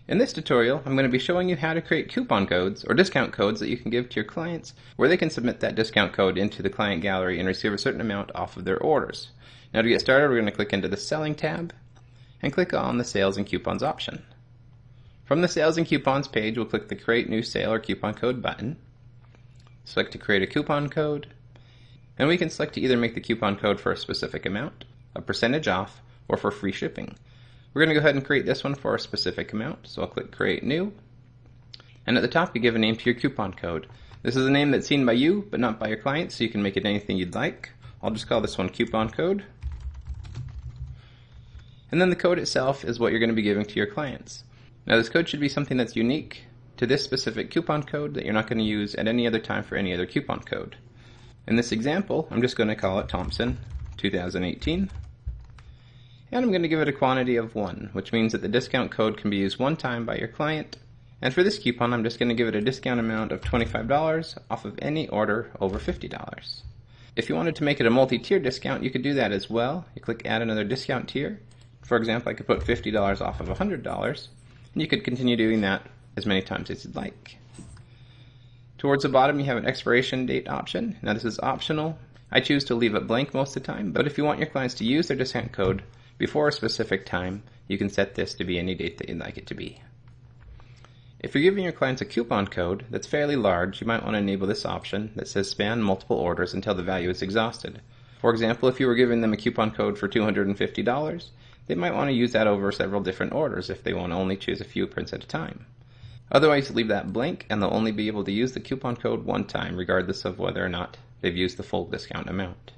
In this tutorial, I'm going to be showing you how to create coupon codes or discount codes that you can give to your clients where they can submit that discount code into the client gallery and receive a certain amount off of their orders. Now to get started, we're going to click into the Selling tab and click on the Sales and Coupons option. From the Sales and Coupons page, we'll click the Create New Sale or Coupon Code button. Select to create a coupon code, and we can select to either make the coupon code for a specific amount, a percentage off, or for free shipping. We're going to go ahead and create this one for a specific amount, so I'll click Create New. And at the top, you give a name to your coupon code. This is a name that's seen by you, but not by your client, so you can make it anything you'd like. I'll just call this one Coupon Code. And then the code itself is what you're going to be giving to your clients. Now this code should be something that's unique to this specific coupon code that you're not going to use at any other time for any other coupon code. In this example, I'm just going to call it Thompson 2018. And I'm going to give it a quantity of 1, which means that the discount code can be used one time by your client. And for this coupon, I'm just going to give it a discount amount of $25 off of any order over $50. If you wanted to make it a multi-tier discount, you could do that as well. You click Add Another Discount Tier. For example, I could put $50 off of $100, and you could continue doing that as many times as you'd like. Towards the bottom, you have an expiration date option. Now this is optional. I choose to leave it blank most of the time, but if you want your clients to use their discount code before a specific time, you can set this to be any date that you'd like it to be. If you're giving your clients a coupon code that's fairly large, you might want to enable this option that says span multiple orders until the value is exhausted. For example, if you were giving them a coupon code for $250, they might want to use that over several different orders if they want to only choose a few prints at a time. Otherwise, leave that blank and they'll only be able to use the coupon code one time, regardless of whether or not they've used the full discount amount.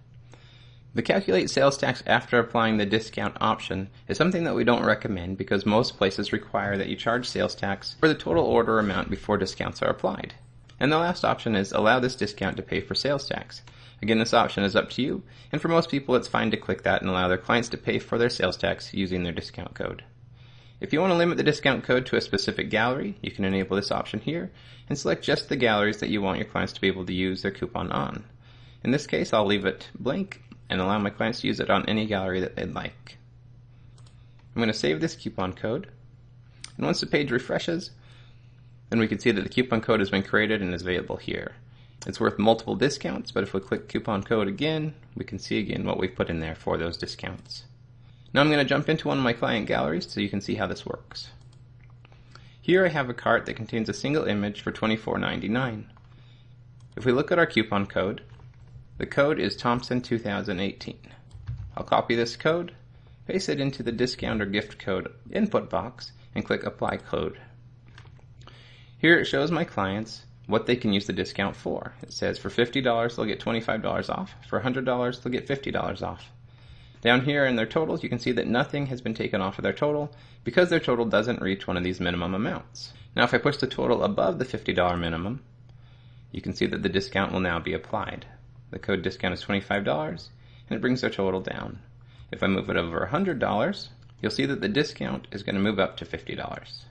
The Calculate Sales Tax after applying the discount option is something that we don't recommend because most places require that you charge sales tax for the total order amount before discounts are applied. And the last option is allow this discount to pay for sales tax. Again, this option is up to you, and for most people it's fine to click that and allow their clients to pay for their sales tax using their discount code. If you want to limit the discount code to a specific gallery, you can enable this option here and select just the galleries that you want your clients to be able to use their coupon on. In this case, I'll leave it blank and allow my clients to use it on any gallery that they'd like. I'm going to save this coupon code, and once the page refreshes, then we can see that the coupon code has been created and is available here. It's worth multiple discounts, but if we click coupon code again, we can see again what we've put in there for those discounts. Now I'm going to jump into one of my client galleries so you can see how this works. Here I have a cart that contains a single image for $24.99. If we look at our coupon code, the code is Thompson 2018. I'll copy this code, paste it into the discount or gift code input box, and click Apply Code. Here it shows my clients what they can use the discount for. It says for $50 they'll get $25 off, for $100 they'll get $50 off. Down here in their totals you can see that nothing has been taken off of their total because their total doesn't reach one of these minimum amounts. Now if I push the total above the $50 minimum, you can see that the discount will now be applied. The code discount is $25 and it brings their total down. If I move it over $100, you'll see that the discount is going to move up to $50.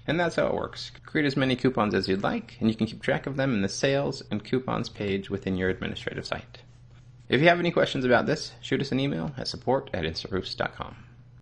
And that's how it works. Create as many coupons as you'd like, and you can keep track of them in the Sales and Coupons page within your administrative site. If you have any questions about this, shoot us an email at support@instaproofs.com.